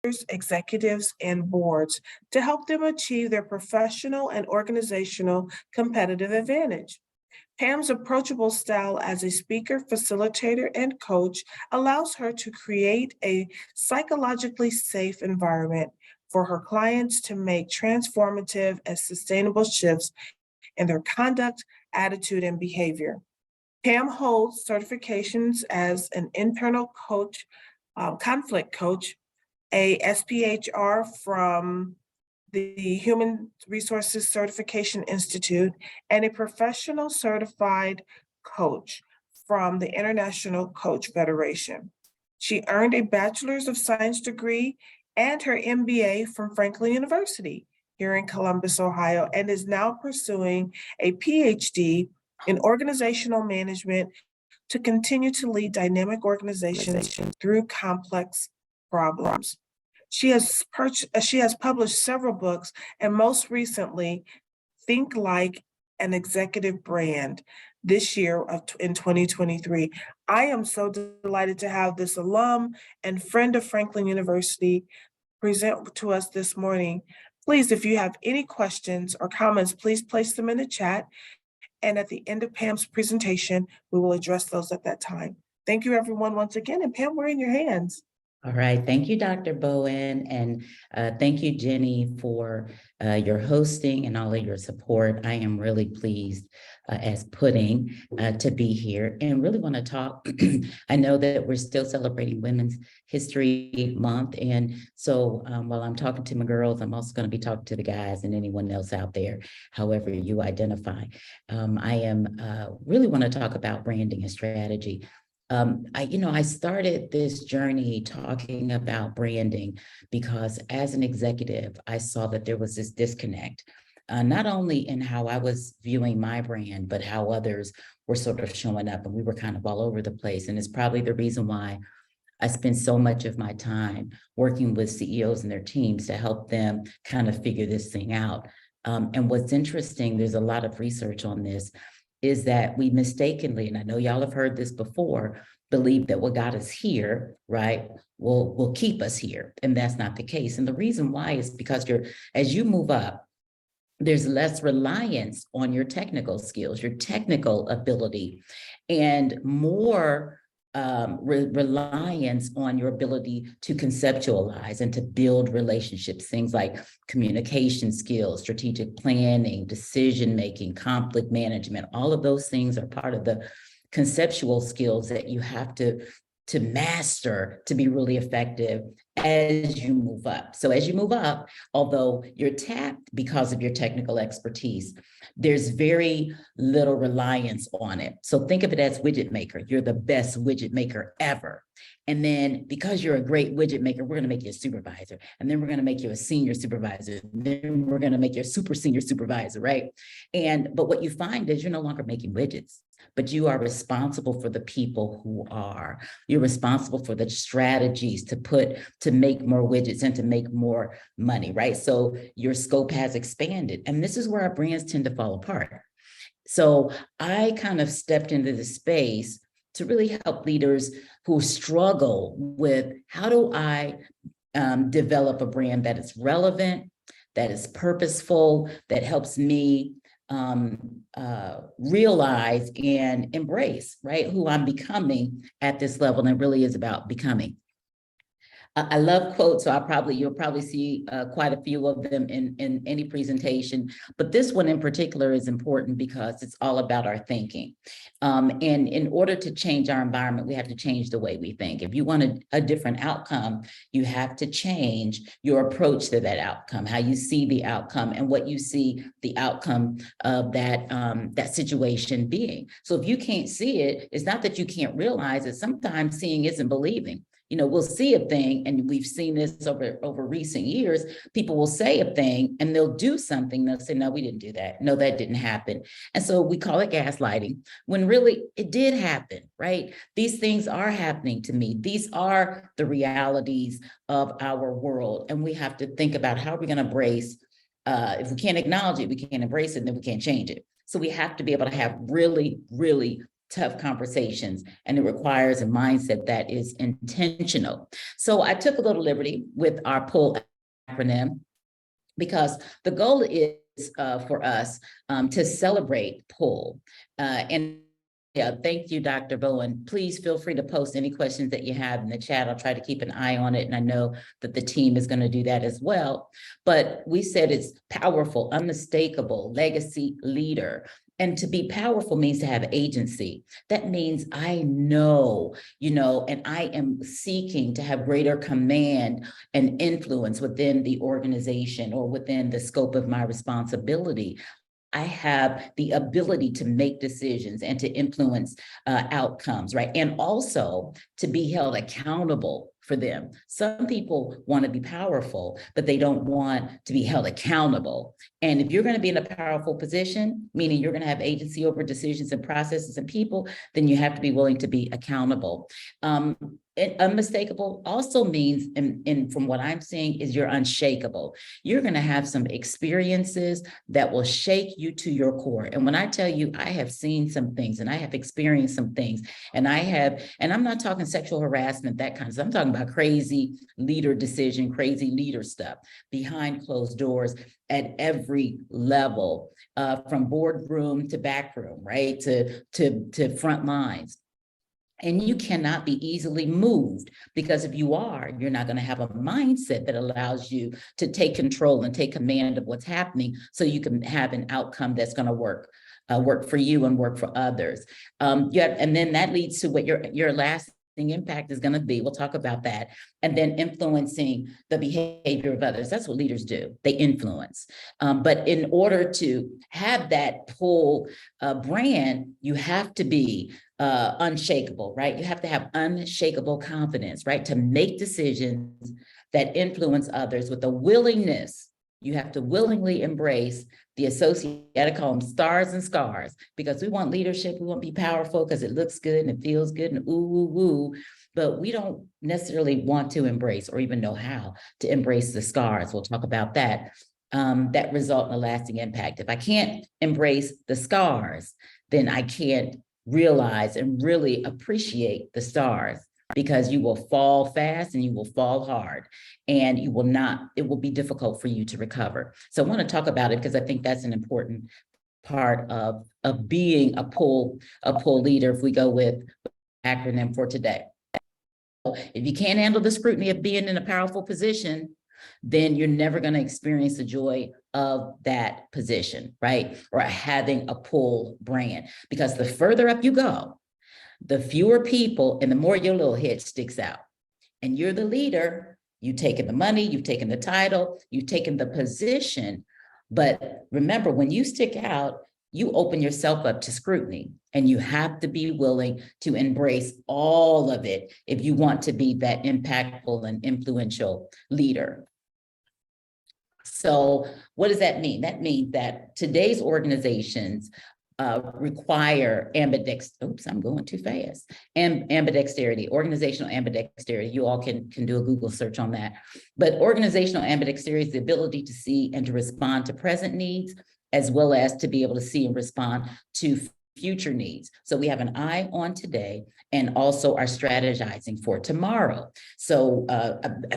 executives, and boards to help them achieve their professional and organizational competitive advantage. Pam's approachable style as a speaker, facilitator, and coach allows her to create a psychologically safe environment for her clients to make transformative and sustainable shifts in their conduct, attitude, and behavior. Pam holds certifications as an internal coach, conflict coach, a SPHR from the Human Resources Certification Institute, and a professional certified coach from the International Coach Federation. She earned a Bachelor's of Science degree and her MBA from Franklin University here in Columbus, Ohio, and is now pursuing a PhD in organizational management to continue to lead dynamic organizations through complex problems. She has published several books, and most recently, Think Like an Executive Brand this year in 2023. I am so delighted to have this alum and friend of Franklin University present to us this morning. Please, if you have any questions or comments, please place them in the chat. And at the end of Pam's presentation, we will address those at that time. Thank you, everyone, once again. And Pam, we're in your hands. All right. Thank you, Dr. Bowen. And thank you, Jenny, for your hosting and all of your support. I am really pleased as pudding to be here and really want to talk. I know that we're still celebrating Women's History Month. And so while I'm talking to my girls, I'm also going to be talking to the guys and anyone else out there, however you identify. I am really want to talk about branding and strategy. I started this journey talking about branding because as an executive, I saw that there was this disconnect, not only in how I was viewing my brand, but how others were sort of showing up, and we were kind of all over the place. And it's probably the reason why I spend so much of my time working with CEOs and their teams to help them kind of figure this thing out. And what's interesting, there's a lot of research on this, is that we mistakenly, and I know y'all have heard this before, believe that what got us here, right, will keep us here. And that's not the case. And the reason why is because as you move up, there's less reliance on your technical skills, your technical ability, and more reliance on your ability to conceptualize and to build relationships, things like communication skills, strategic planning, decision-making, conflict management. All of those things are part of the conceptual skills that you have to master to be really effective as you move up. So as you move up, although you're tapped because of your technical expertise, there's very little reliance on it. So think of it as widget maker. You're the best widget maker ever. And then because you're a great widget maker, we're going to make you a supervisor. And then we're going to make you a senior supervisor. Then we're going to make you a super senior supervisor, right? But what you find is you're no longer making widgets, but you are responsible for the people who are. You're responsible for the strategies to make more widgets and to make more money, right? So your scope has expanded. And this is where our brands tend to fall apart. So I kind of stepped into the space to really help leaders who struggle with how do I develop a brand that is relevant, that is purposeful, that helps me realize and embrace, right, who I'm becoming at this level. And it really is about becoming. I love quotes, so you'll probably see quite a few of them in any presentation, but this one in particular is important because it's all about our thinking. And in order to change our environment, we have to change the way we think. If you want a different outcome, you have to change your approach to that outcome, how you see the outcome and what you see the outcome of that situation being. So if you can't see it, it's not that you can't realize it. Sometimes seeing isn't believing. We'll see a thing, and we've seen this over recent years. People will say a thing and they'll do something. They'll say, no, we didn't do that. No, that didn't happen. And so we call it gaslighting when really it did happen, right? These things are happening to me. These are the realities of our world. And we have to think about how we're going to embrace. If we can't acknowledge it, we can't embrace it, then we can't change it. So we have to be able to have really, really tough conversations, and it requires a mindset that is intentional. So I took a little liberty with our pull acronym, because the goal is for us to celebrate pull. And yeah, thank you, Dr. Bowen. Please feel free to post any questions that you have in the chat. I'll try to keep an eye on it, and I know that the team is going to do that as well. But we said it's powerful, unmistakable, legacy leader. And to be powerful means to have agency. That means I know, and I am seeking to have greater command and influence within the organization or within the scope of my responsibility. I have the ability to make decisions and to influence outcomes, right? And also to be held accountable for them. Some people want to be powerful, but they don't want to be held accountable. And if you're going to be in a powerful position, meaning you're going to have agency over decisions and processes and people, then you have to be willing to be accountable. Unmistakable also means, and from what I'm seeing, is you're unshakable. You're going to have some experiences that will shake you to your core. And when I tell you, I have seen some things and I have experienced some things, and I'm not talking sexual harassment, that kind of stuff. I'm talking about crazy leader decision, crazy leader stuff behind closed doors at every level, from boardroom to backroom, right? To front lines. And you cannot be easily moved, because if you are, you're not going to have a mindset that allows you to take control and take command of what's happening, so you can have an outcome that's going to work for you and work for others. And then that leads to what your lasting impact is going to be. We'll talk about that. And then influencing the behavior of others. That's what leaders do. They influence. But in order to have that pull brand, you have to be unshakable, right? You have to have unshakable confidence, right? To make decisions that influence others with a willingness. You have to willingly embrace the I call them stars and scars, because we want leadership. We want to be powerful because it looks good and it feels good and ooh, but we don't necessarily want to embrace or even know how to embrace the scars. We'll talk about that. That result in a lasting impact. If I can't embrace the scars, then I can't realize and really appreciate the stars, because you will fall fast and you will fall hard, and it will be difficult for you to recover. So I want to talk about it because I think that's an important part of being a pull leader, if we go with acronym for today. If you can't handle the scrutiny of being in a powerful position, then you're never going to experience the joy of that position, right? Or having a pull brand, because the further up you go, the fewer people and the more your little head sticks out. And you're the leader. You've taken the money, you've taken the title, you've taken the position. But remember, when you stick out, you open yourself up to scrutiny, and you have to be willing to embrace all of it if you want to be that impactful and influential leader. So what does that mean? That means that today's organizations require ambidexterity, organizational ambidexterity. You all can do a Google search on that. But organizational ambidexterity is the ability to see and to respond to present needs, as well as to be able to see and respond to future needs. So we have an eye on today and also are strategizing for tomorrow. So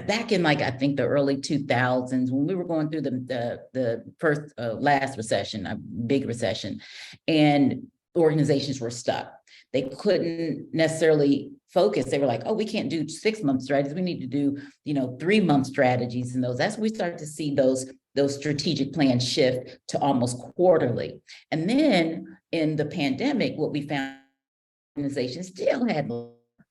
back in I think the early 2000s, when we were going through the first last recession, a big recession, and organizations were stuck. They couldn't necessarily focus. They were like, oh, we can't do 6-month strategies. We need to do 3-month strategies. And that's when we started to see those strategic plans shift to almost quarterly. And then in the pandemic, what we found, organizations still had,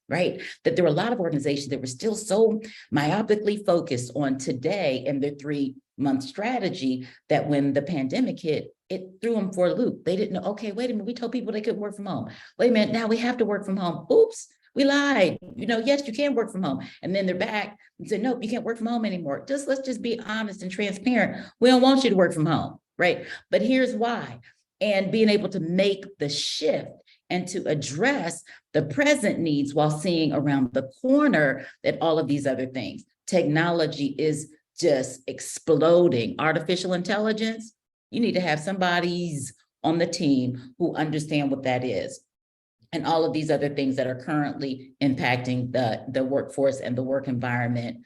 right? That there were a lot of organizations that were still so myopically focused on today and their 3-month strategy, that when the pandemic hit, it threw them for a loop. They didn't know, okay, wait a minute, we told people they could work from home. Wait a minute, now we have to work from home. Oops, we lied. Yes, you can work from home. And then they're back and said, nope, you can't work from home anymore. Let's just be honest and transparent. We don't want you to work from home, right? But here's why. And being able to make the shift and to address the present needs while seeing around the corner that all of these other things. Technology is just exploding. Artificial intelligence, you need to have somebody's on the team who understand what that is. and all of these other things that are currently impacting the workforce and the work environment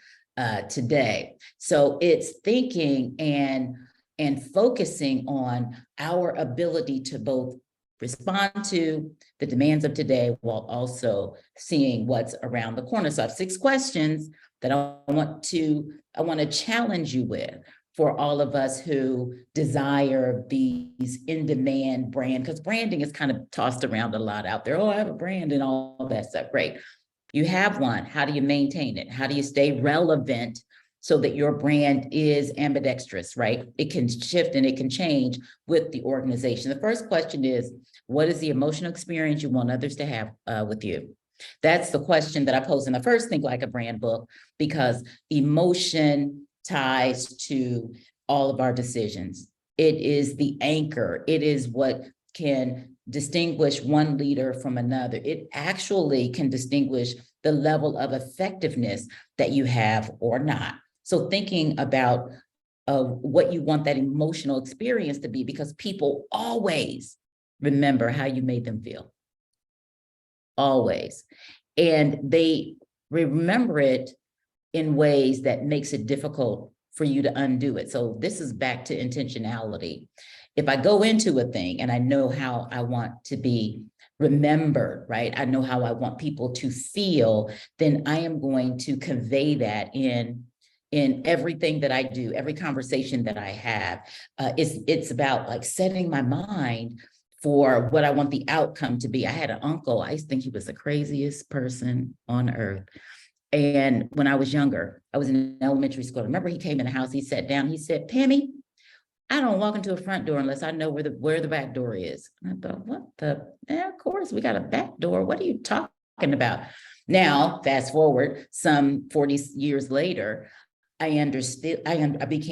today. So it's thinking and focusing on our ability to both respond to the demands of today while also seeing what's around the corner. So I have 6 questions that I want to challenge you with for all of us who desire these in-demand brand, because branding is kind of tossed around a lot out there. Oh, I have a brand and all that stuff. Great. You have one. How do you maintain it? How do you stay relevant so that your brand is ambidextrous, right? It can shift and it can change with the organization. The first question is, what is the emotional experience you want others to have with you? That's the question that I pose in the first Think Like a Brand book, because emotion ties to all of our decisions. It is the anchor. It is what can distinguish one leader from another. It actually can distinguish the level of effectiveness that you have or not. So thinking about what you want that emotional experience to be, because people always remember how you made them feel. Always. And they remember it in ways that makes it difficult for you to undo it. So this is back to intentionality. If I go into a thing and I know how I want to be remembered, right? I know how I want people to feel, then I am going to convey that in everything that I do, every conversation that I have. It's about like setting my mind for what I want the outcome to be. I had an uncle, I used to think he was the craziest person on earth. And when I was younger, I was in elementary school. I remember he came in the house, he sat down, he said, Pammy, I don't walk into a front door unless I know where the back door is. And I thought, what the, yeah, of course, we got a back door. What are you talking about? Now, fast forward some 40 years later, I understood. I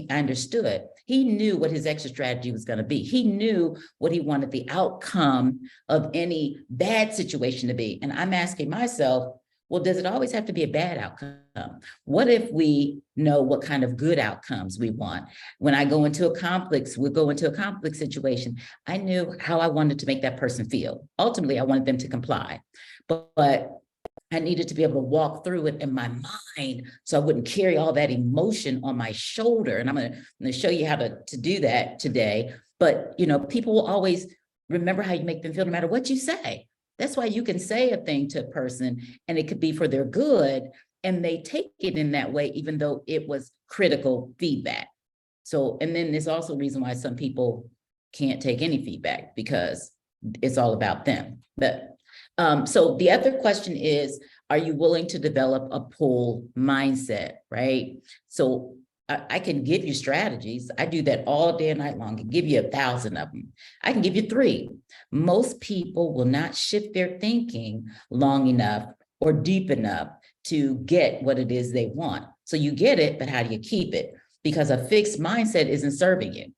understood. He knew what his exit strategy was going to be. He knew what he wanted the outcome of any bad situation to be. And I'm asking myself, well, does it always have to be a bad outcome? What if we know what kind of good outcomes we want? When I go into a conflict, we'll go into a conflict situation. I knew how I wanted to make that person feel. Ultimately, I wanted them to comply, but I needed to be able to walk through it in my mind so I wouldn't carry all that emotion on my shoulder. And I'm going to show you how to do that today. But, you know, people will always remember how you make them feel no matter what you say. That's why you can say a thing to a person and it could be for their good, and they take it in that way, even though it was critical feedback. So, and then there's also a reason why some people can't take any feedback, because it's all about them. But so the other question is, are you willing to develop a pull mindset, right? So I can give you strategies. I do that all day and night long. I can give you 1,000 of them. I can give you 3. Most people will not shift their thinking long enough or deep enough to get what it is they want. So you get it, but how do you keep it? Because a fixed mindset isn't serving you.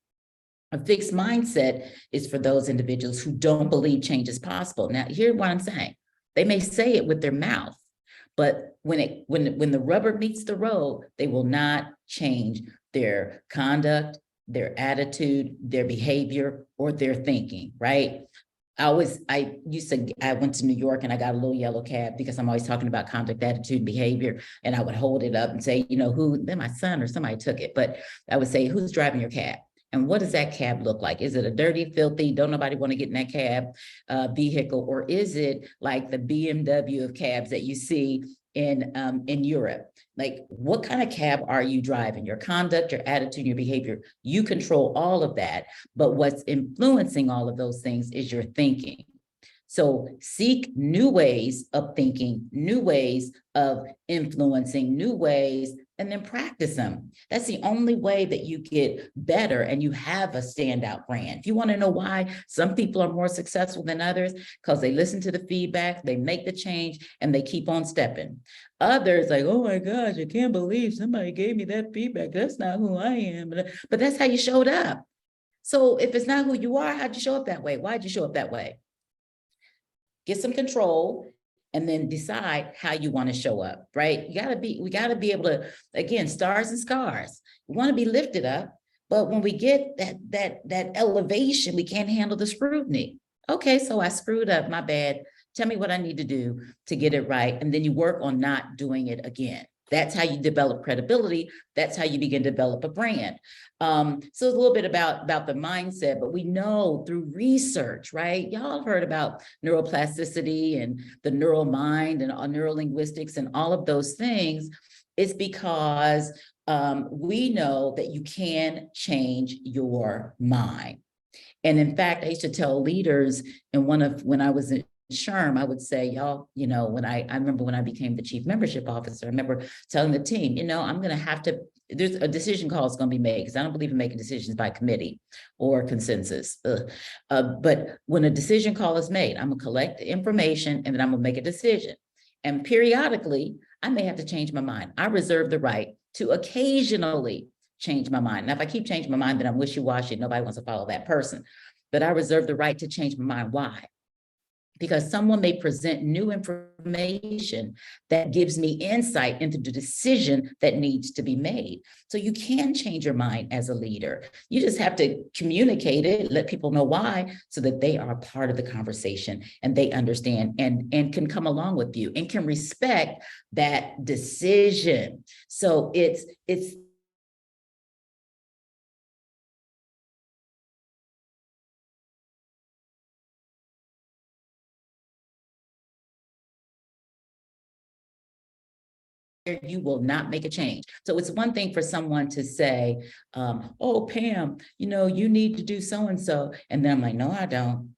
A fixed mindset is for those individuals who don't believe change is possible. Now, here's what I'm saying. They may say it with their mouth, but when the rubber meets the road, they will not change their conduct, their attitude, their behavior, or their thinking, right? I went to New York and I got a little yellow cab because I'm always talking about conduct, attitude, and behavior. And I would hold it up and say, you know, then my son or somebody took it, but I would say, who's driving your cab? And what does that cab look like? Is it a dirty, filthy, don't nobody want to get in that cab vehicle? Or is it like the BMW of cabs that you see in Europe? Like, what kind of cab are you driving? Your conduct, your attitude, your behavior, you control all of that. But what's influencing all of those things is your thinking. So seek new ways of thinking, new ways of influencing, new ways, and then practice them. That's the only way that you get better and you have a standout brand. If you want to know why some people are more successful than others, because they listen to the feedback, they make the change, and they keep on stepping. Others like, oh my gosh, I can't believe somebody gave me that feedback. That's not who I am. But that's how you showed up. So if it's not who you are, how'd you show up that way? Why'd you show up that way? Get some control, and then decide how you want to show up, right? We gotta be able to, again, stars and scars. We want to be lifted up, but when we get that elevation, we can't handle the scrutiny. Okay, so I screwed up, my bad. Tell me what I need to do to get it right. And then you work on not doing it again. That's how you develop credibility. That's how you begin to develop a brand. So it's a little bit about the mindset, but we know through research, right? Y'all have heard about neuroplasticity and the neural mind and neurolinguistics and all of those things. It's because we know that you can change your mind. And in fact, I used to tell leaders when I was in SHRM, I would say, y'all, I remember when I became the chief membership officer, I remember telling the team, I'm going to have to, there's a decision call is going to be made because I don't believe in making decisions by committee or consensus. But when a decision call is made, I'm going to collect the information and then I'm going to make a decision. And periodically, I may have to change my mind. I reserve the right to occasionally change my mind. Now, if I keep changing my mind, then I'm wishy-washy. Nobody wants to follow that person. But I reserve the right to change my mind. Why? Because someone may present new information that gives me insight into the decision that needs to be made. So you can change your mind as a leader. You just have to communicate it, let people know why, so that they are a part of the conversation and they understand and can come along with you and can respect that decision. So it's you will not make a change. So it's one thing for someone to say, oh, Pam, you need to do so-and-so. And then I'm like, no, I don't.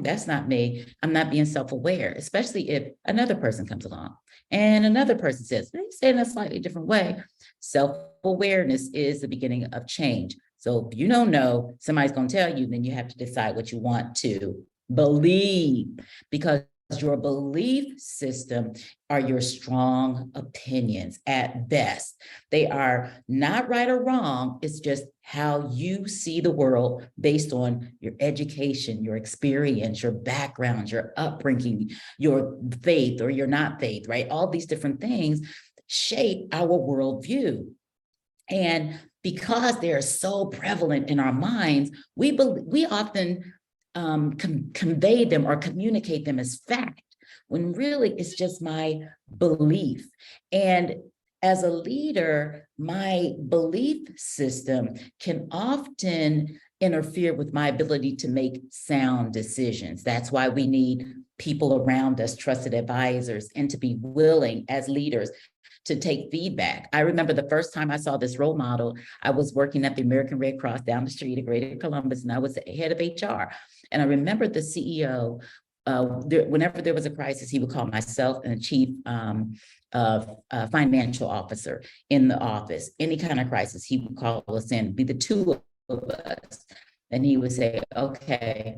That's not me. I'm not being self-aware, especially if another person comes along and another person says, they say it in a slightly different way. Self-awareness is the beginning of change. So if you don't know, somebody's going to tell you, then you have to decide what you want to believe, because your belief system are your strong opinions at best. They are not right or wrong. It's just how you see the world based on your education, your experience, your background, your upbringing, your faith or your not faith, right? All these different things shape our worldview. And because they are so prevalent in our minds, we often convey them or communicate them as fact, when really it's just my belief. And as a leader, my belief system can often interfere with my ability to make sound decisions. That's why we need people around us, trusted advisors, and to be willing as leaders to take feedback. I remember the first time I saw this role model, I was working at the American Red Cross down the street in Greater Columbus, and I was the head of HR. And I remember the CEO, whenever there was a crisis, he would call myself and the chief financial officer in the office. Any kind of crisis, he would call us in, be the two of us. And he would say, okay,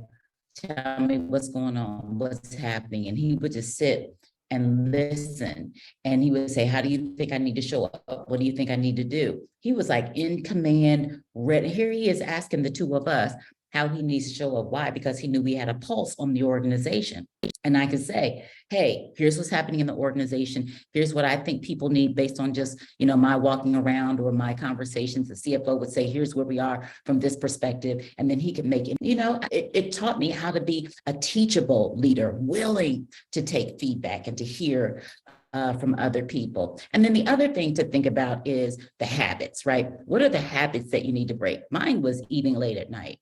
tell me what's going on, what's happening. And he would just sit and listen. And he would say, how do you think I need to show up? What do you think I need to do? He was like in command, ready. Here he is asking the two of us how he needs to show up. Why? Because he knew we had a pulse on the organization. And I could say, hey, here's what's happening in the organization. Here's what I think people need based on just, my walking around or my conversations. The CFO would say, here's where we are from this perspective. And then he could make it, it taught me how to be a teachable leader, willing to take feedback and to hear from other people. And then the other thing to think about is the habits, right? What are the habits that you need to break? Mine was eating late at night.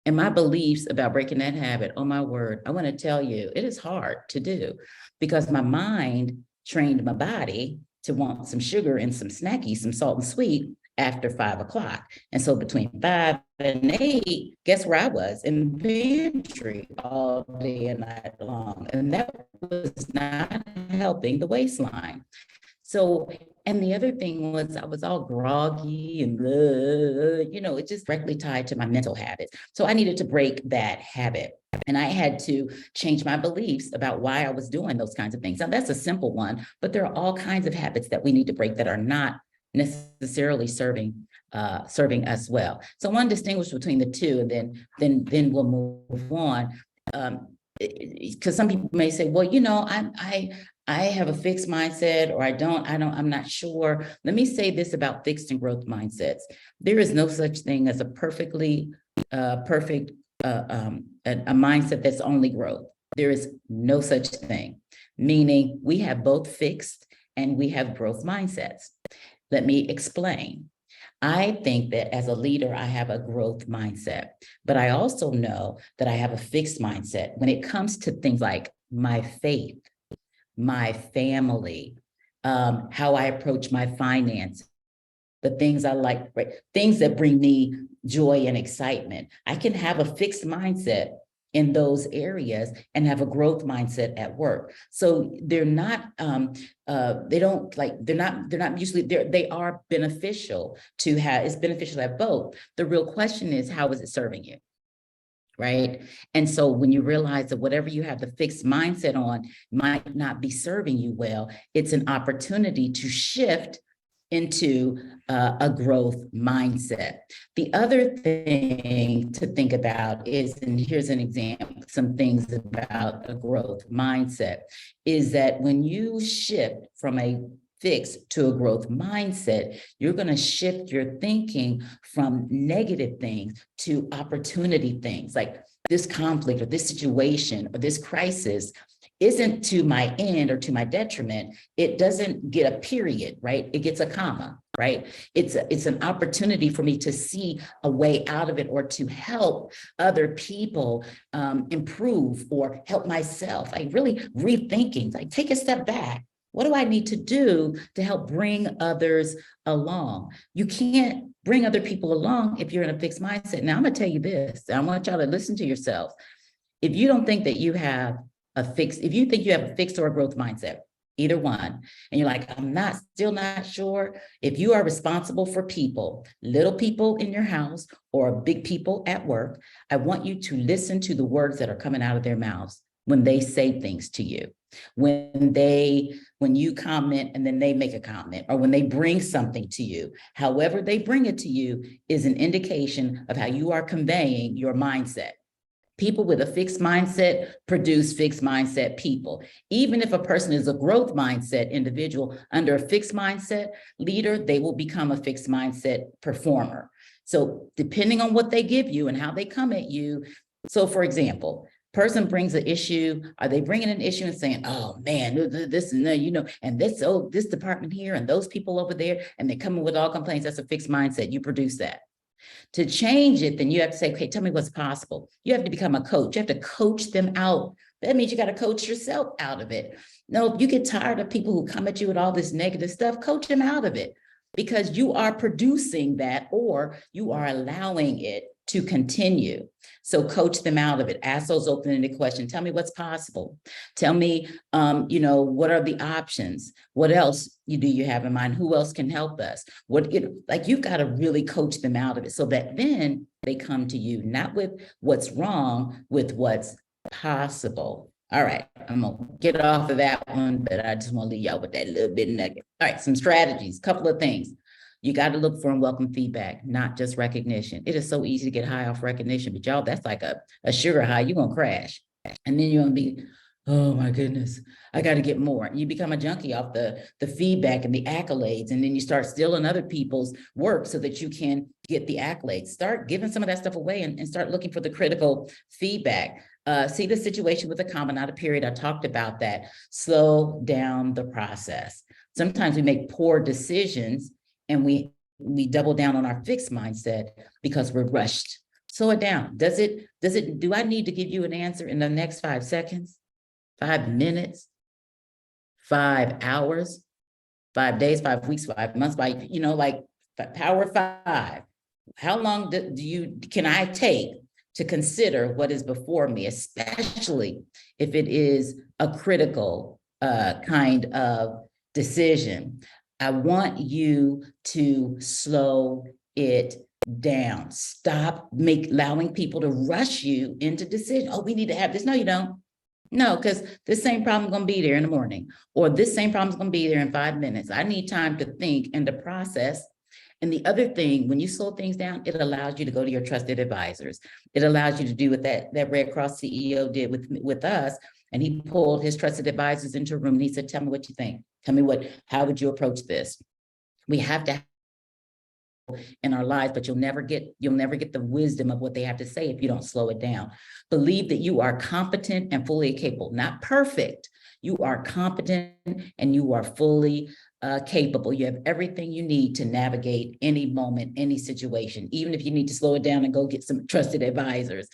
And my beliefs about breaking that habit, oh my word, I want to tell you, it is hard to do because my mind trained my body to want some sugar and some snacky, some salt and sweet after 5 o'clock. And so between 5 and 8, guess where I was? In the pantry all day and night long. And that was not helping the waistline. So, and the other thing was I was all groggy and, it's just directly tied to my mental habits. So I needed to break that habit. And I had to change my beliefs about why I was doing those kinds of things. Now that's a simple one, but there are all kinds of habits that we need to break that are not necessarily serving us well. So I want to distinguish between the two, and then we'll move on. Because some people may say, well, I have a fixed mindset, or I'm not sure. Let me say this about fixed and growth mindsets. There is no such thing as a perfect, a mindset that's only growth. There is no such thing, meaning we have both fixed and we have growth mindsets. Let me explain. I think that as a leader, I have a growth mindset, but I also know that I have a fixed mindset when it comes to things like my faith, my family, how I approach my finance, the things I like, right? Things that bring me joy and excitement. I can have a fixed mindset in those areas and have a growth mindset at work. So they're not, they don't like, they're not mutually, they are beneficial to have, it's beneficial to have both. The real question is, how is it serving you? Right. And so when you realize that whatever you have the fixed mindset on might not be serving you well, it's an opportunity to shift into a growth mindset. The other thing to think about is, and here's an example, some things about a growth mindset, is that when you shift from a fixed to a growth mindset, you're going to shift your thinking from negative things to opportunity things, like this conflict or this situation or this crisis isn't to my end or to my detriment. It doesn't get a period, right? It gets a comma, right? It's an opportunity for me to see a way out of it, or to help other people improve, or help myself. Like really rethinking, like take a step back. What do I need to do to help bring others along? You can't bring other people along if you're in a fixed mindset. Now I'm gonna tell you this, I want y'all to listen to yourself. If you don't think that you have if you think you have a fixed or a growth mindset, either one, and you're like, I'm still not sure, if you are responsible for people, little people in your house or big people at work, I want you to listen to the words that are coming out of their mouths when they say things to you. When you comment and then they make a comment, or when they bring something to you, however they bring it to you is an indication of how you are conveying your mindset. People with a fixed mindset produce fixed mindset people. Even if a person is a growth mindset individual under a fixed mindset leader, they will become a fixed mindset performer. So depending on what they give you and how they come at you. So for example, person brings an issue, are they bringing an issue and saying, oh man, this and that, and this department here and those people over there, and they're coming with all complaints. That's a fixed mindset. You produce that. To change it, then you have to say, okay, tell me what's possible. You have to become a coach. You have to coach them out. That means you got to coach yourself out of it. No, if you get tired of people who come at you with all this negative stuff, coach them out of it, because you are producing that, or you are allowing it to continue. So coach them out of it. Ask those open-ended questions. Tell me what's possible. Tell me, what are the options? What else do you have in mind? Who else can help us? You've got to really coach them out of it, so that then they come to you, not with what's wrong, with what's possible. All right, I'm gonna get off of that one, but I just want to leave y'all with that little bit nugget. All right, some strategies, couple of things. You got to look for and welcome feedback, not just recognition. It is so easy to get high off recognition, but y'all, that's like a sugar high. You're gonna crash. And then you're gonna be, oh my goodness, I got to get more. You become a junkie off the feedback and the accolades. And then you start stealing other people's work so that you can get the accolades. Start giving some of that stuff away and start looking for the critical feedback. See the situation with a comma, not a period. I talked about that. Slow down the process. Sometimes we make poor decisions and we double down on our fixed mindset because we're rushed. Slow it down. Do I need to give you an answer in the next 5 seconds, 5 minutes, 5 hours, 5 days, 5 weeks, 5 months, power 5? How long can I take to consider what is before me, especially if it is a critical kind of decision? I want you to slow it down. Stop allowing people to rush you into decision. Oh, we need to have this. No, you don't. No, because this same problem is going to be there in the morning, or this same problem is going to be there in 5 minutes. I need time to think and to process. And the other thing, when you slow things down, it allows you to go to your trusted advisors. It allows you to do what that Red Cross CEO did with us. And he pulled his trusted advisors into a room and he said, tell me what you think. Tell me how would you approach this? We have to in our lives, but you'll never get the wisdom of what they have to say if you don't slow it down. Believe that you are competent and fully capable, not perfect. You are competent and you are fully capable. You have everything you need to navigate any moment, any situation, even if you need to slow it down and go get some trusted advisors.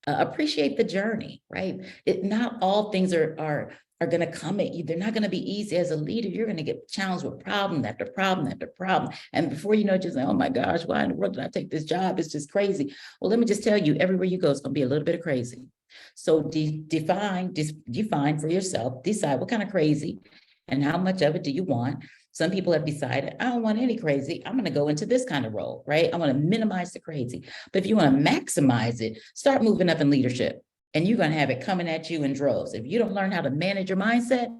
Appreciate the journey, right? Not all things are going to come at you. They're not going to be easy. As a leader, you're going to get challenged with problem after problem after problem. And before you know it, you're saying, oh my gosh, why in the world did I take this job? It's just crazy. Well, let me just tell you, everywhere you go, it's going to be a little bit of crazy. So define for yourself, decide what kind of crazy and how much of it do you want. Some people have decided, I don't want any crazy. I'm going to go into this kind of role, right? I want to minimize the crazy. But if you want to maximize it, start moving up in leadership and you're going to have it coming at you in droves. If you don't learn how to manage your mindset,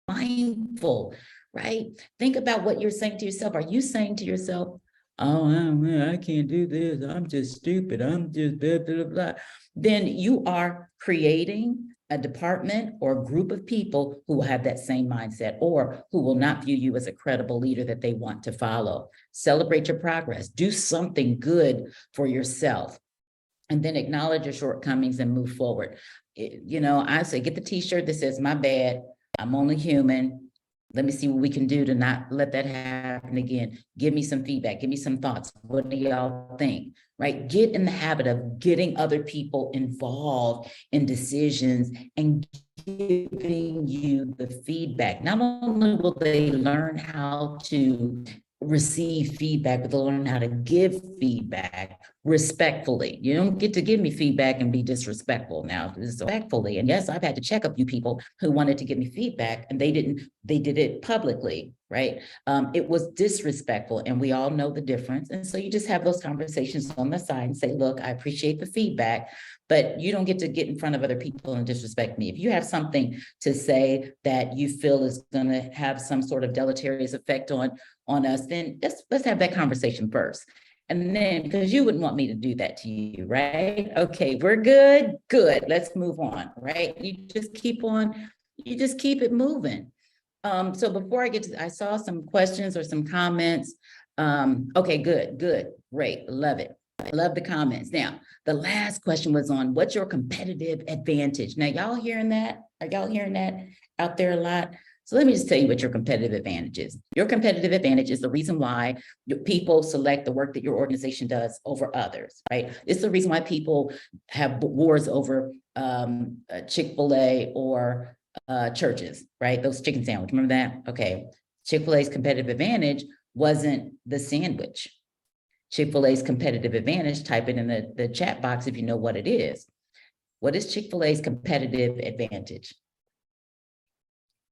mindful, right? Think about what you're saying to yourself. Are you saying to yourself, oh, I can't do this. I'm just stupid. I'm just blah, blah, blah. Then you are creating a department or a group of people who will have that same mindset or who will not view you as a credible leader that they want to follow. Celebrate your progress. Do something good for yourself. And then acknowledge your shortcomings and move forward. I say, get the t-shirt that says, my bad, I'm only human. Let me see what we can do to not let that happen again. Give me some feedback. Give me some thoughts. What do y'all think? Right? Get in the habit of getting other people involved in decisions and giving you the feedback. Not only will they learn how to receive feedback, but they'll learn how to give feedback respectfully. You don't get to give me feedback and be disrespectful. Now, respectfully. And yes, I've had to check a few people who wanted to give me feedback and they did it publicly, right? It was disrespectful and we all know the difference. And so you just have those conversations on the side and say, look, I appreciate the feedback, but you don't get to get in front of other people and disrespect me. If you have something to say that you feel is going to have some sort of deleterious effect on us, then let's have that conversation first. And then, because you wouldn't want me to do that to you, right? Okay, we're good. Let's move on, right? You just keep it moving. So before I get to, I saw some questions or some comments. Okay, good, great, love it. I love the comments. Now, the last question was on what's your competitive advantage? Now, y'all hearing that? Are y'all hearing that out there a lot? So let me just tell you what your competitive advantage is. Your competitive advantage is the reason why people select the work that your organization does over others, right? It's the reason why people have wars over Chick-fil-A or churches, right? Those chicken sandwich, remember that? Okay, Chick-fil-A's competitive advantage wasn't the sandwich. Chick-fil-A's competitive advantage, type it in the chat box if you know what it is. What is Chick-fil-A's competitive advantage?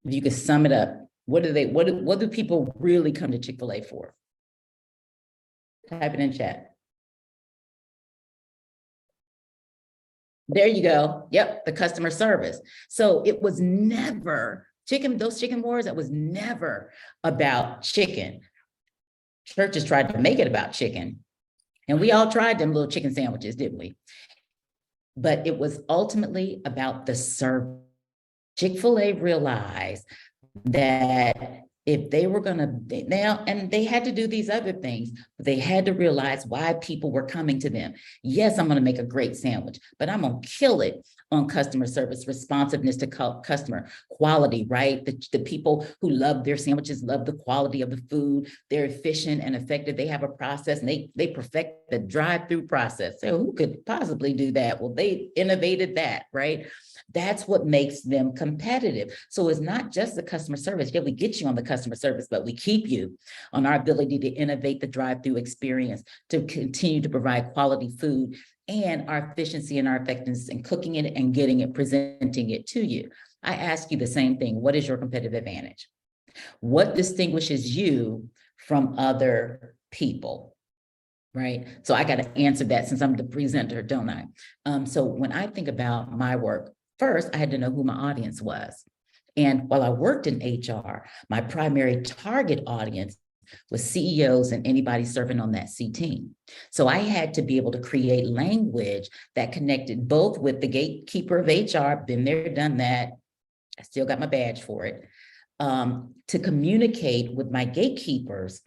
If you could sum it up, what do people really come to Chick-fil-A for? Type it in chat. There you go. Yep, the customer service. So it was never those chicken wars, that was never about chicken. Churches tried to make it about chicken. And we all tried them little chicken sandwiches, didn't we? But it was ultimately about the service. Chick-fil-A realized that if they were going to now, and they had to do these other things, but they had to realize why people were coming to them. Yes, I'm going to make a great sandwich, but I'm going to kill it on customer service, responsiveness to customer quality, right? The people who love their sandwiches love the quality of the food. They're efficient and effective. They have a process and they perfect the drive-through process. So who could possibly do that? Well, they innovated that, right? That's what makes them competitive. So it's not just the customer service. Yeah, we get you on the customer service, but we keep you on our ability to innovate the drive-through experience, to continue to provide quality food, and our efficiency and our effectiveness in cooking it and getting it, presenting it to you. I ask you the same thing. What is your competitive advantage? What distinguishes you from other people? Right? So I got to answer that since I'm the presenter, don't I? So when I think about my work, first, I had to know who my audience was. And while I worked in HR, my primary target audience was CEOs and anybody serving on that C team. So I had to be able to create language that connected both with the gatekeeper of HR, been there, done that. I still got my badge for it. to communicate with my gatekeepers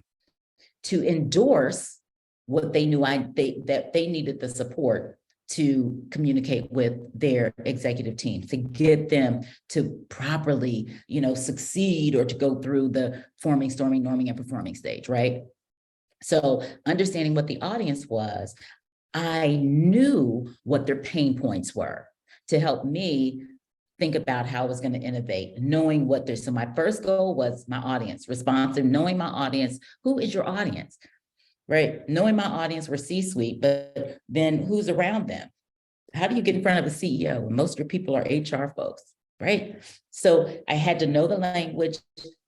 to endorse what they knew that they needed the support to communicate with their executive team, to get them to properly, succeed or to go through the forming, storming, norming, and performing stage, right? So understanding what the audience was, I knew what their pain points were to help me think about how I was going to innovate, knowing what there's. So my first goal was my audience, responsive, knowing my audience. Who is your audience? Right? Knowing my audience were C-suite, but then who's around them? How do you get in front of a CEO? Most of your people are HR folks, right? So I had to know the language,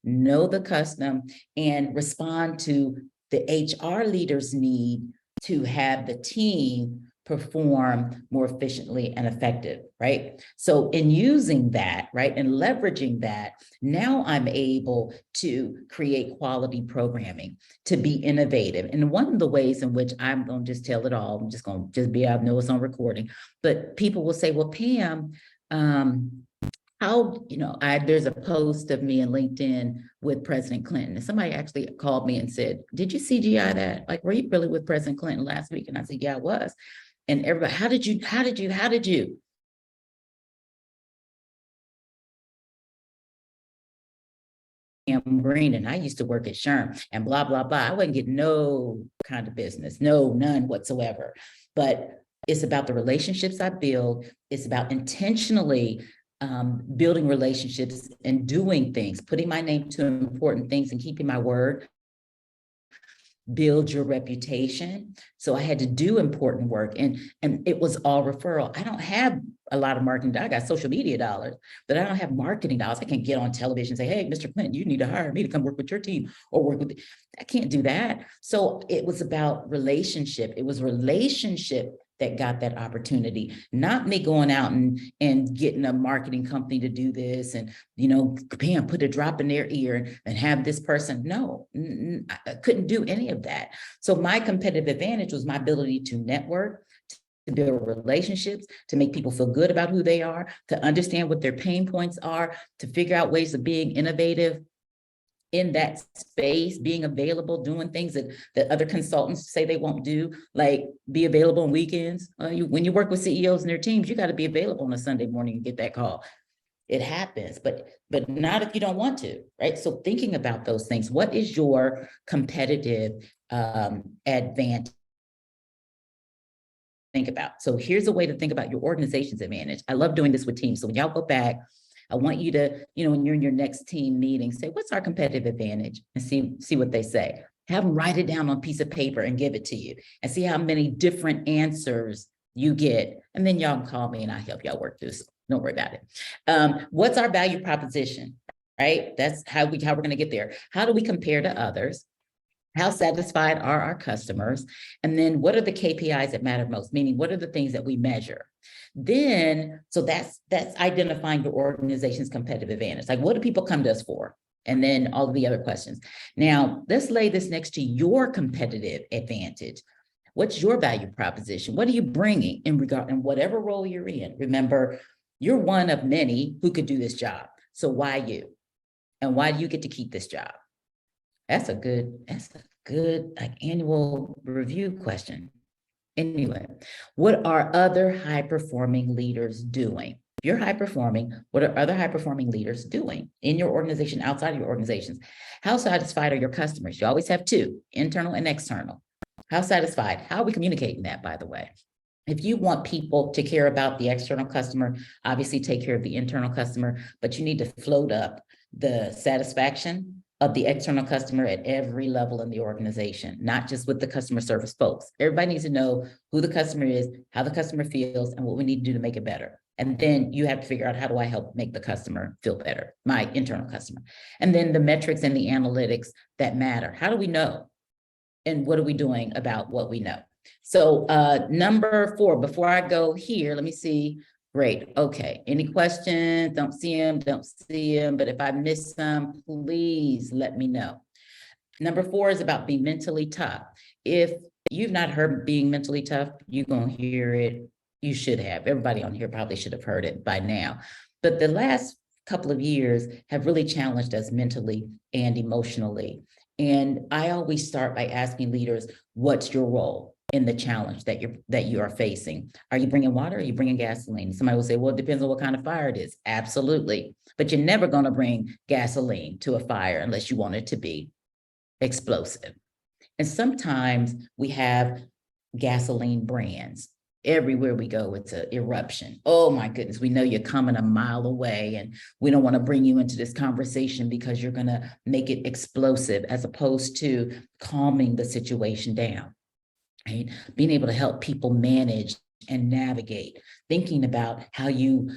know the custom, and respond to the HR leader's need to have the team perform more efficiently and effective, right? So in using that, right, and leveraging that, now I'm able to create quality programming, to be innovative. And one of the ways in which I'm going to just tell it all, I'm just going to just be, I know it's on recording, but people will say, well, Pam, how, there's a post of me in LinkedIn with President Clinton. And somebody actually called me and said, did you CGI that? Like, were you really with President Clinton last week? And I said, yeah, I was. And everybody, how did you? Green, and I used to work at SHRM and blah, blah, blah. I wouldn't get no kind of business, none whatsoever. But it's about the relationships I build. It's about intentionally building relationships and doing things, putting my name to important things and keeping my word. Build your reputation. So I had to do important work, and it was all referral. I don't have a lot of marketing. I got social media dollars, but I don't have marketing dollars. I can't get on television and say, hey, Mr. Clinton, you need to hire me to come work with your team or work with. I can't do that. So it was about relationship. It was relationship that got that opportunity, not me going out and getting a marketing company to do this and, Pam, put a drop in their ear and have this person. No, I couldn't do any of that. So my competitive advantage was my ability to network, to build relationships, to make people feel good about who they are, to understand what their pain points are, to figure out ways of being innovative in that space, being available, doing things that other consultants say they won't do, like be available on weekends. When you work with CEOs and their teams, you got to be available on a Sunday morning and get that call. It happens, but not if you don't want to, right? So thinking about those things, what is your competitive advantage? Think about. So here's a way to think about your organization's advantage. I love doing this with teams. So when y'all go back, I want you to, when you're in your next team meeting, say, what's our competitive advantage? And see what they say. Have them write it down on a piece of paper and give it to you and see how many different answers you get. And then y'all can call me and I'll help y'all work this. Don't worry about it. What's our value proposition, right? That's how we're going to get there. How do we compare to others? How satisfied are our customers? And then what are the KPIs that matter most? Meaning, what are the things that we measure? Then, so that's identifying your organization's competitive advantage. Like, what do people come to us for? And then all of the other questions. Now, let's lay this next to your competitive advantage. What's your value proposition? What are you bringing in whatever role you're in? Remember, you're one of many who could do this job. So why you? And why do you get to keep this job? That's a good annual review question. Anyway, what are other high-performing leaders doing? If you're high-performing, what are other high-performing leaders doing in your organization, outside of your organizations? How satisfied are your customers? You always have two, internal and external. How satisfied? How are we communicating that, by the way? If you want people to care about the external customer, obviously take care of the internal customer, but you need to float up the satisfaction of the external customer at every level in the organization, not just with the customer service folks. Everybody needs to know who the customer is, how the customer feels, and what we need to do to make it better. And then you have to figure out, how do I help make the customer feel better, my internal customer? And then the metrics and the analytics that matter. How do we know? And what are we doing about what we know? So number 4, before I go here, let me see. Great. Okay. Any questions? Don't see them. But if I miss some, please let me know. Number 4 is about being mentally tough. If you've not heard being mentally tough, you're going to hear it. You should have. Everybody on here probably should have heard it by now. But the last couple of years have really challenged us mentally and emotionally. And I always start by asking leaders, what's your role in the challenge that you are facing? Are you bringing water? Are you bringing gasoline? Somebody will say, well, it depends on what kind of fire it is. Absolutely. But you're never going to bring gasoline to a fire unless you want it to be explosive. And sometimes we have gasoline brands. Everywhere we go, it's an eruption. Oh my goodness, we know you're coming a mile away, and we don't want to bring you into this conversation because you're going to make it explosive, as opposed to calming the situation down, right? Being able to help people manage and navigate, thinking about how you,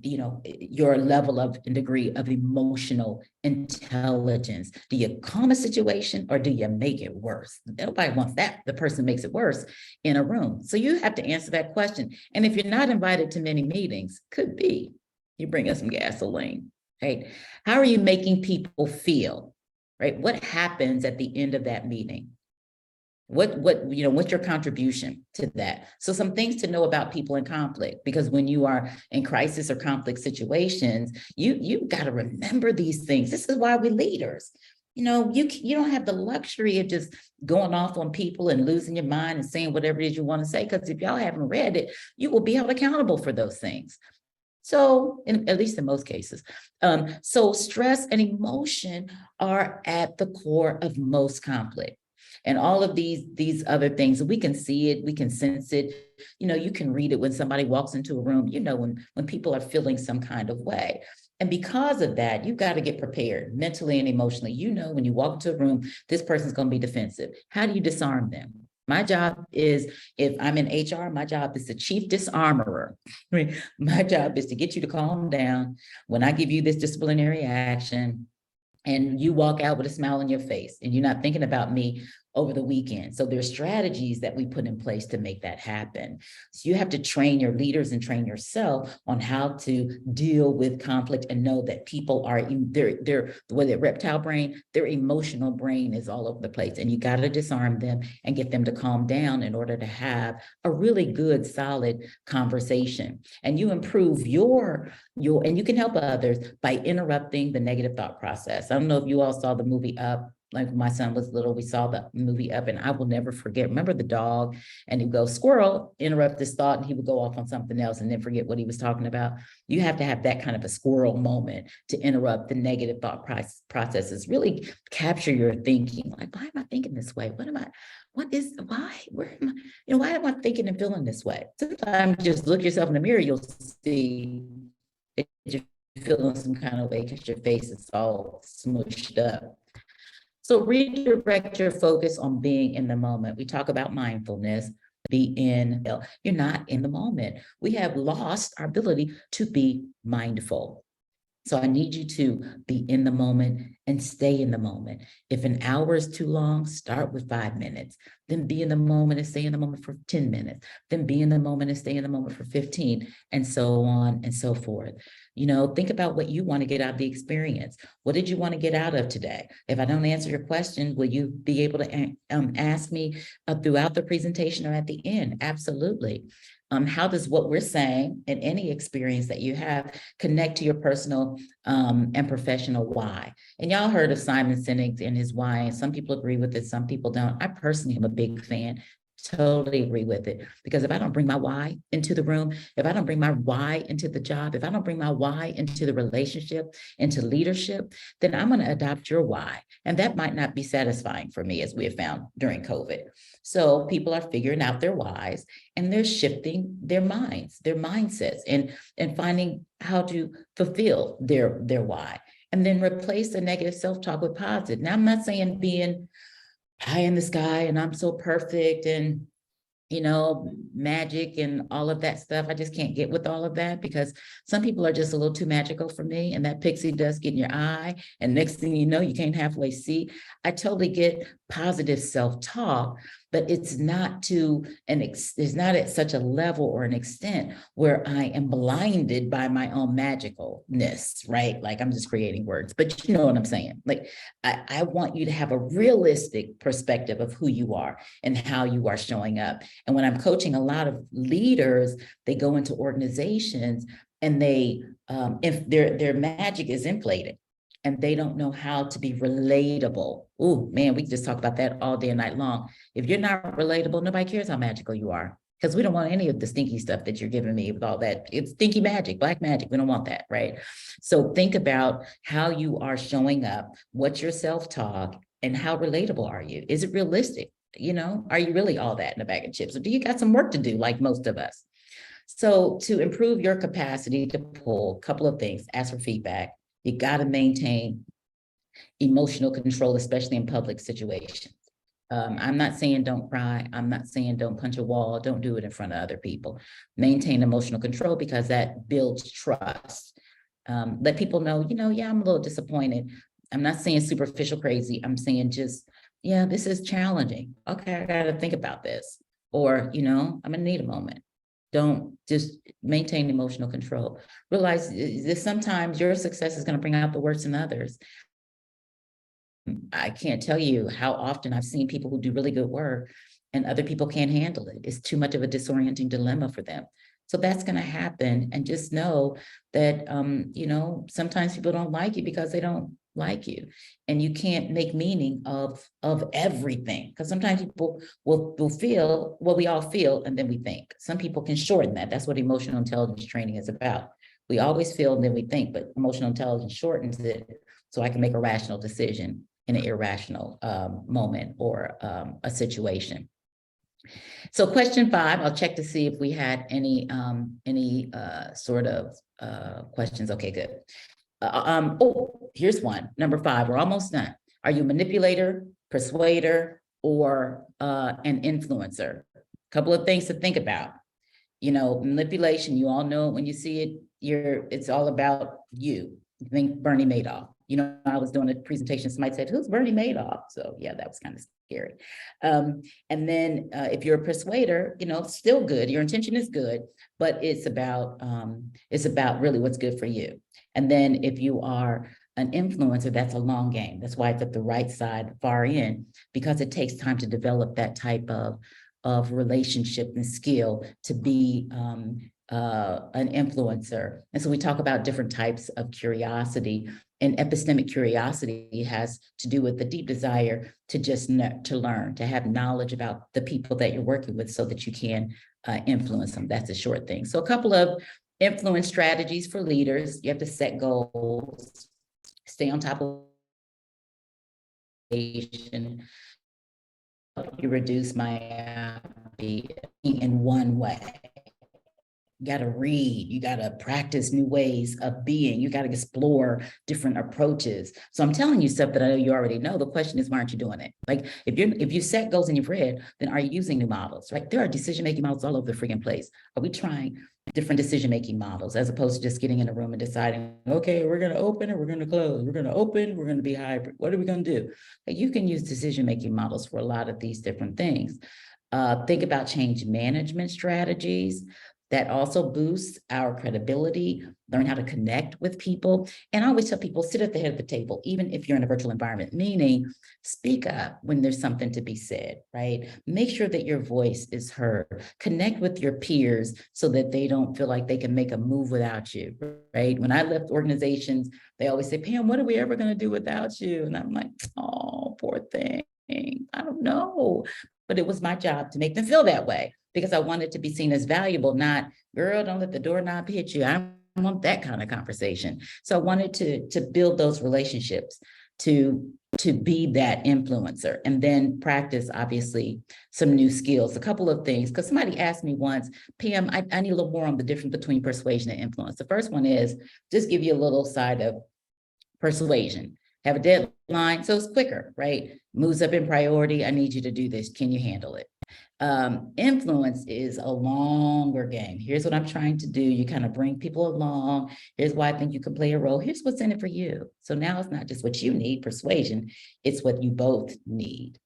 your level of and degree of emotional intelligence. Do you calm a situation or do you make it worse? Nobody wants that. The person makes it worse in a room. So you have to answer that question. And if you're not invited to many meetings, could be you bring us some gasoline, right? How are you making people feel, right? What happens at the end of that meeting? What's your contribution to that? So some things to know about people in conflict, because when you are in crisis or conflict situations, you got to remember these things. This is why we're leaders. You don't have the luxury of just going off on people and losing your mind and saying whatever it is you want to say, because if y'all haven't read it, you will be held accountable for those things. So, at least in most cases. So stress and emotion are at the core of most conflict. And all of these other things, we can see it, we can sense it. You can read it when somebody walks into a room, when people are feeling some kind of way. And because of that, you've got to get prepared mentally and emotionally. When you walk into a room, this person's going to be defensive. How do you disarm them? My job is, if I'm in HR, my job is the chief disarmorer. My job is to get you to calm down when I give you this disciplinary action, and you walk out with a smile on your face and you're not thinking about me over the weekend. So there's strategies that we put in place to make that happen. So you have to train your leaders and train yourself on how to deal with conflict and know that people are their reptile brain, their emotional brain is all over the place, and you got to disarm them and get them to calm down in order to have a really good, solid conversation. And you improve and you can help others by interrupting the negative thought process. I don't know if you all saw the movie Up. Like when my son was little, we saw the movie Up, and I will never forget. Remember the dog, and he'd go, squirrel, interrupt this thought, and he would go off on something else and then forget what he was talking about. You have to have that kind of a squirrel moment to interrupt the negative thought processes, really capture your thinking. Like, why am I thinking this way? Why am I thinking and feeling this way? Sometimes just look yourself in the mirror, you'll see that you're feeling some kind of way because your face is all smushed up. So redirect your focus on being in the moment. We talk about mindfulness, you're not in the moment. We have lost our ability to be mindful. So I need you to be in the moment and stay in the moment. If an hour is too long, start with 5 minutes, then be in the moment and stay in the moment for 10 minutes, then be in the moment and stay in the moment for 15, and so on and so forth. Think about what you want to get out of the experience. What did you want to get out of today? If I don't answer your question, will you be able to ask me throughout the presentation or at the end? Absolutely. How does what we're saying in any experience that you have connect to your personal and professional why? And y'all heard of Simon Sinek and his why, and some people agree with it, some people don't. I personally am a big fan. Totally agree with it, because if I don't bring my why into the room, if I don't bring my why into the job, if I don't bring my why into the relationship, into leadership, then I'm going to adopt your why. And that might not be satisfying for me, as we have found during COVID. So people are figuring out their whys, and they're shifting their mindsets, and finding how to fulfill their why, and then replace the negative self-talk with positive. Now, I'm not saying being high in the sky and I'm so perfect and magic and all of that stuff. I just can't get with all of that, because some people are just a little too magical for me, and that pixie dust get in your eye, and next thing you know, you can't halfway see. I totally get positive self-talk, but it's not it's not at such a level or an extent where I am blinded by my own magicalness, right? Like, I'm just creating words, but you know what I'm saying? Like, I want you to have a realistic perspective of who you are and how you are showing up. And when I'm coaching a lot of leaders, they go into organizations, and if their magic is inflated and they don't know how to be relatable. Oh man, we can just talk about that all day and night long. If you're not relatable, nobody cares how magical you are, because we don't want any of the stinky stuff that you're giving me with all that. It's stinky magic, black magic. We don't want that, right? So think about how you are showing up, what's your self-talk, and how relatable are you? Is it realistic? Are you really all that in a bag of chips? Or do you got some work to do like most of us? So to improve your capacity to pull, a couple of things: ask for feedback. You got to maintain emotional control, especially in public situations. I'm not saying don't cry. I'm not saying don't punch a wall. Don't do it in front of other people. Maintain emotional control, because that builds trust. Let people know, yeah, I'm a little disappointed. I'm not saying superficial crazy. I'm saying just, yeah, this is challenging. Okay, I got to think about this. Or, I'm going to need a moment. Don't just maintain emotional control. Realize that sometimes your success is going to bring out the worst in others. I can't tell you how often I've seen people who do really good work and other people can't handle it. It's too much of a disorienting dilemma for them. So that's going to happen. And just know that, sometimes people don't like you because they don't like you. And you can't make meaning of everything, because sometimes people will feel what we all feel, and then we think. Some people can shorten that. That's what emotional intelligence training is about. We always feel and then we think, but emotional intelligence shortens it so I can make a rational decision in an irrational moment or a situation. So question 5, I'll check to see if we had any sort of questions. Okay, good. Here's one. Number 5, we're almost done. Are you a manipulator, persuader, or an influencer? A couple of things to think about. Manipulation, you all know it when you see it, it's all about you. Think Bernie Madoff. I was doing a presentation, somebody said, who's Bernie Madoff? So yeah, that was kind of scary. And then if you're a persuader, still good. Your intention is good, but it's about really what's good for you. And then if you are an influencer, that's a long game. That's why it's at the right side, far in, because it takes time to develop that type of relationship and skill to be an influencer. And so we talk about different types of curiosity, and epistemic curiosity has to do with the deep desire to just to learn, to have knowledge about the people that you're working with so that you can influence them. That's a short thing. So a couple of influence strategies for leaders. You have to set goals, stay on top of you reduce myopia in one way. You got to read, you got to practice new ways of being, you got to explore different approaches. So I'm telling you stuff that I know you already know. The question is, why aren't you doing it? Like if you set goals and you've read, then are you using new models, right? There are decision-making models all over the freaking place. Are we trying different decision-making models as opposed to just getting in a room and deciding, okay, we're going to open or we're going to close, we're going to open, we're going to be hybrid. What are we going to do? Like, you can use decision-making models for a lot of these different things. Think about change management strategies. That also boosts our credibility, learn how to connect with people. And I always tell people, sit at the head of the table, even if you're in a virtual environment, meaning speak up when there's something to be said, right? Make sure that your voice is heard. Connect with your peers so that they don't feel like they can make a move without you, right? When I left organizations, they always say, Pam, what are we ever going to do without you? And I'm like, oh, poor thing. I don't know. But it was my job to make them feel that way, because I wanted to be seen as valuable, not, girl, don't let the doorknob hit you. I don't want that kind of conversation. So I wanted to build those relationships, to be that influencer, and then practice, obviously, some new skills. A couple of things, because somebody asked me once, Pam, I need a little more on the difference between persuasion and influence. The first one is just give you a little side of persuasion. Have a deadline, so it's quicker, right? Moves up in priority. I need you to do this. Can you handle it? Influence is a longer game. Here's what I'm trying to do. You kind of bring people along. Here's why I think you can play a role. Here's what's in it for you. So now it's not just what you need, persuasion, it's what you both need.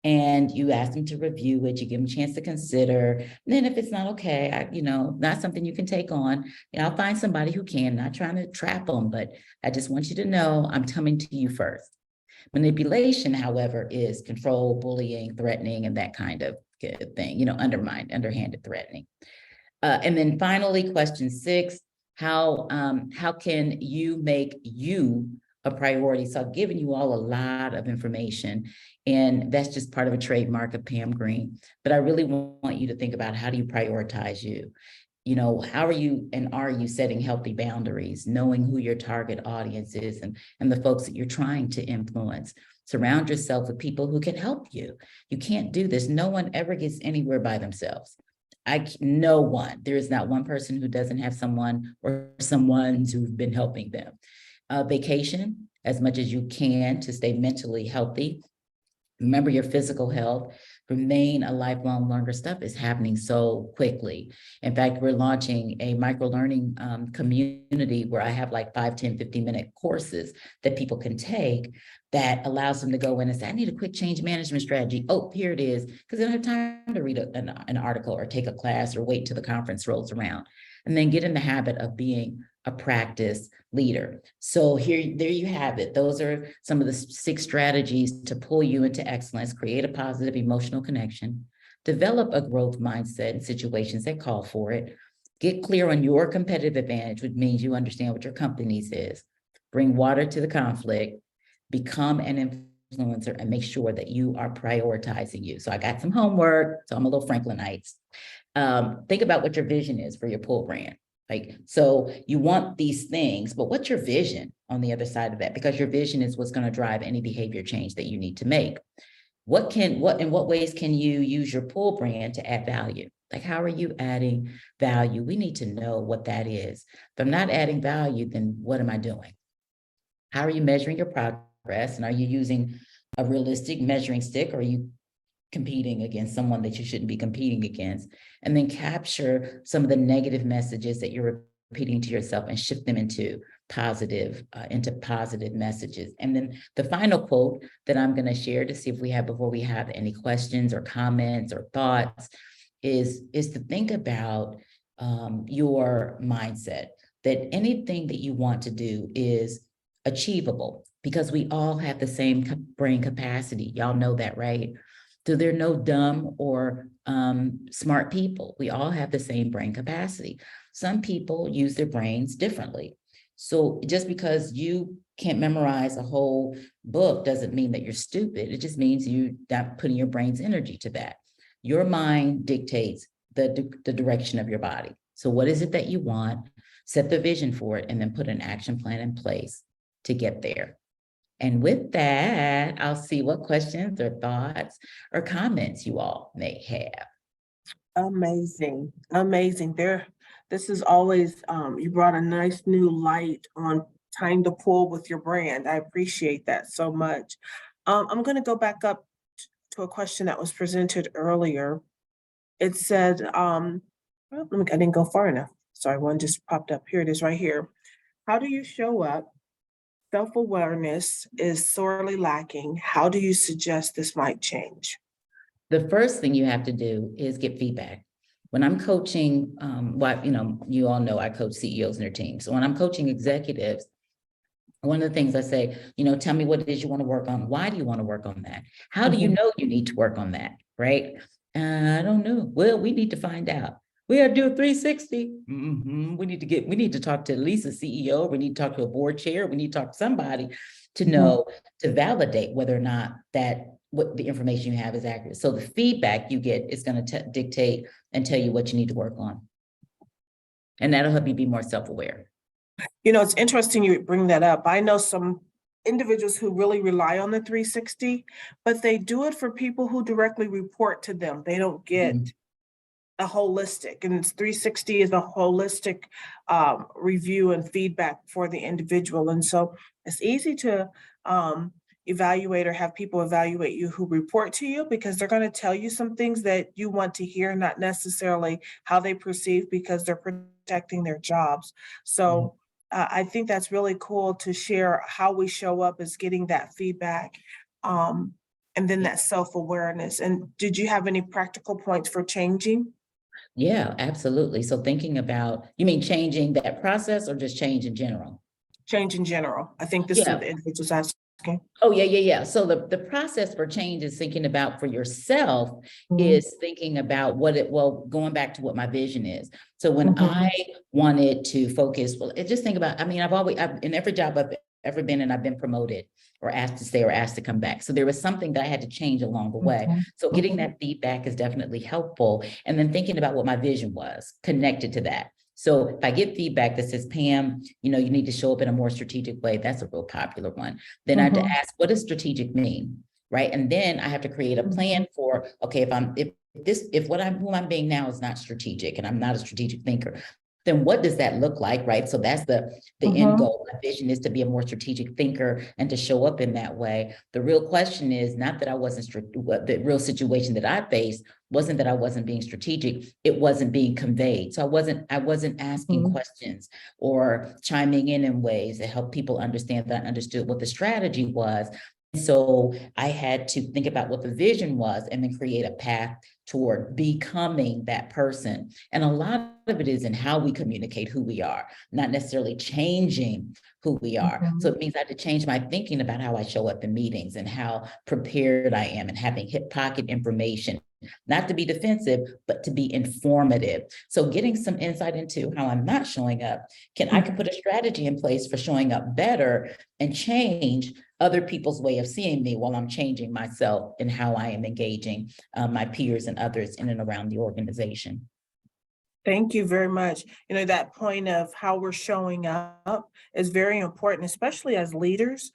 And you ask them to review it, you give them a chance to consider. And then if it's not okay, not something you can take on, I'll find somebody who can, not trying to trap them, but I just want you to know I'm coming to you first. Manipulation, however, is control, bullying, threatening, and that kind of thing, underhanded threatening. And then finally, question 6, How can you make you a priority? So I've given you all a lot of information, and that's just part of a trademark of Pam Green. But I really want you to think about, how do you prioritize you? You know, how are you setting healthy boundaries, knowing who your target audience is, and the folks that you're trying to influence? Surround yourself with people who can help you. You can't do this. No one ever gets anywhere by themselves. No one, there is not one person who doesn't have someone or someone's who've been helping them. Vacation as much as you can to stay mentally healthy. Remember your physical health. Remain a lifelong learner. Stuff is happening so quickly. In fact, we're launching a micro learning community where I have like 5, 10, 15-minute courses that people can take that allows them to go in and say, I need a quick change management strategy. Oh, here it is. Because they don't have time to read an article or take a class or wait till the conference rolls around. And then get in the habit of being a practice leader. So there you have it. Those are some of the 6 strategies to pull you into excellence. Create a positive emotional connection, develop a growth mindset in situations that call for it, get clear on your competitive advantage, which means you understand what your company's is, bring water to the conflict, become an influencer, and make sure that you are prioritizing you. So I got some homework. So I'm a little Franklinites. Think about what your vision is for your pool brand. Like, so you want these things, but what's your vision on the other side of that? Because your vision is what's going to drive any behavior change that you need to make. In what ways can you use your pool brand to add value? Like, how are you adding value? We need to know what that is. If I'm not adding value, then what am I doing? How are you measuring your progress? And are you using a realistic measuring stick, or are you competing against someone that you shouldn't be competing against? And then capture some of the negative messages that you're repeating to yourself and shift them into positive messages. And then the final quote that I'm going to share to see if we have, before we have any questions or comments or thoughts, is to think about your mindset, that anything that you want to do is achievable, because we all have the same brain capacity. Y'all know that, right? So there are no dumb or smart people. We all have the same brain capacity. Some people use their brains differently. So just because you can't memorize a whole book doesn't mean that you're stupid. It just means you're not putting your brain's energy to that. Your mind dictates the direction of your body. So what is it that you want? Set the vision for it, and then put an action plan in place to get there. And with that, I'll see what questions or thoughts or comments you all may have. Amazing, amazing. This is always, you brought a nice new light on time to pull with your brand. I appreciate that so much. I'm gonna go back up to a question that was presented earlier. It said, well, I didn't go far enough. Sorry, one just popped up. Here it is right here. How do you show up? Self-awareness is sorely lacking. How do you suggest this might change? The first thing you have to do is get feedback. When I'm coaching, you all know I coach CEOs and their teams. So when I'm coaching executives, one of the things I say, tell me what it is you want to work on. Why do you want to work on that? How do you know you need to work on that? Right? I don't know. Well, we need to find out. We got to do a 360. We need to talk to at least a CEO. We need to talk to a board chair. We need to talk to somebody to know, to validate whether or not what the information you have is accurate. So the feedback you get is going to dictate and tell you what you need to work on. And that'll help you be more self-aware. It's interesting you bring that up. I know some individuals who really rely on the 360, but they do it for people who directly report to them. They don't get a holistic, and 360 is a holistic review and feedback for the individual. And so it's easy to evaluate or have people evaluate you who report to you, because they're going to tell you some things that you want to hear, not necessarily how they perceive, because they're protecting their jobs. So I think that's really cool to share how we show up as getting that feedback. And then that self-awareness. And did you have any practical points for changing? Yeah, absolutely. So thinking about, you mean changing that process or just change in general? Change in general. I think this is what the individual's asking. Oh, yeah. So the process for change is thinking about for yourself is thinking about going back to what my vision is. So when I wanted to focus, just think about, I mean, I've in every job I've ever been in, I've been promoted or asked to stay or asked to come back. So there was something that I had to change along the way. So getting that feedback is definitely helpful. And then thinking about what my vision was connected to that. So if I get feedback that says, Pam, you need to show up in a more strategic way, that's a real popular one. Then I have to ask, what does strategic mean? Right. And then I have to create a plan for, okay, who I'm being now is not strategic and I'm not a strategic thinker, then what does that look like? Right. So that's the end goal. My vision is to be a more strategic thinker and to show up in that way. The real question is not that I wasn't the real situation that I faced wasn't that I wasn't being strategic. It wasn't being conveyed. So I wasn't asking questions or chiming in ways that help people understand that I understood what the strategy was. So I had to think about what the vision was and then create a path toward becoming that person. And a lot of it is in how we communicate who we are, not necessarily changing who we are. So it means I had to change my thinking about how I show up in meetings and how prepared I am and having hip pocket information, not to be defensive, but to be informative. So getting some insight into how I'm not showing up, I can put a strategy in place for showing up better and change other people's way of seeing me while I'm changing myself and how I am engaging my peers and others in and around the organization. Thank you very much. That point of how we're showing up is very important, especially as leaders,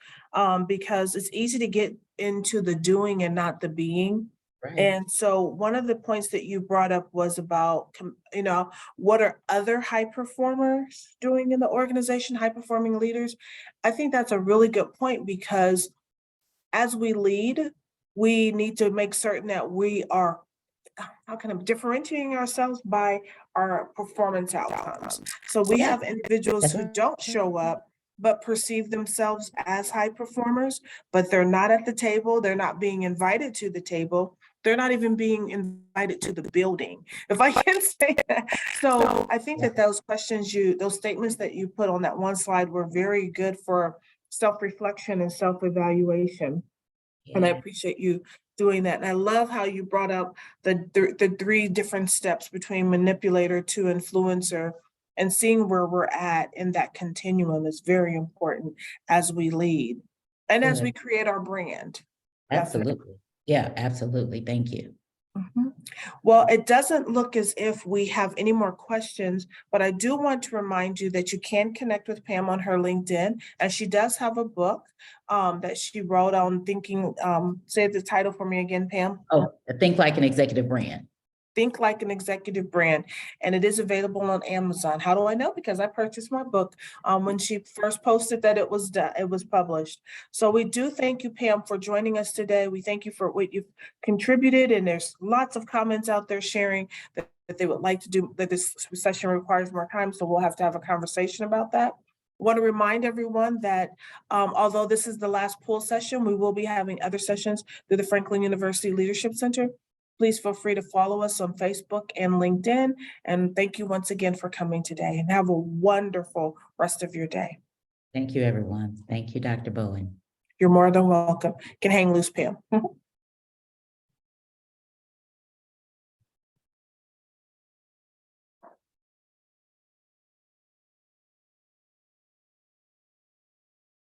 because it's easy to get into the doing and not the being. Right. And so one of the points that you brought up was about, what are other high performers doing in the organization, high performing leaders? I think that's a really good point because as we lead, we need to make certain that we are differentiating ourselves by our performance outcomes. So we have individuals That's who right. don't show up, but perceive themselves as high performers, but they're not at the table. They're not being invited to the table. They're not even being invited to the building, if I can say that. So I think that those statements that you put on that one slide were very good for self-reflection and self-evaluation. And I appreciate you doing that. And I love how you brought up the three different steps between manipulator to influencer and seeing where we're at in that continuum is very important as we lead and as we create our brand. Definitely. Absolutely. Yeah, absolutely. Thank you. Well, it doesn't look as if we have any more questions, but I do want to remind you that you can connect with Pam on her LinkedIn, and she does have a book that she wrote on thinking. Say the title for me again, Pam. Oh, Think Like an Executive Brand. Think Like an Executive Brand, and it is available on Amazon. How do I know? Because I purchased my book when she first posted that it was done, it was published. So we do thank you, Pam, for joining us today. We thank you for what you've contributed, and there's lots of comments out there sharing that they would like to do, that this session requires more time, so we'll have to have a conversation about that. I want to remind everyone that although this is the last pool session, we will be having other sessions through the Franklin University Leadership Center. Please feel free to follow us on Facebook and LinkedIn. And thank you once again for coming today, and have a wonderful rest of your day. Thank you, everyone. Thank you, Dr. Bowen. You're more than welcome. Can hang loose, Pam.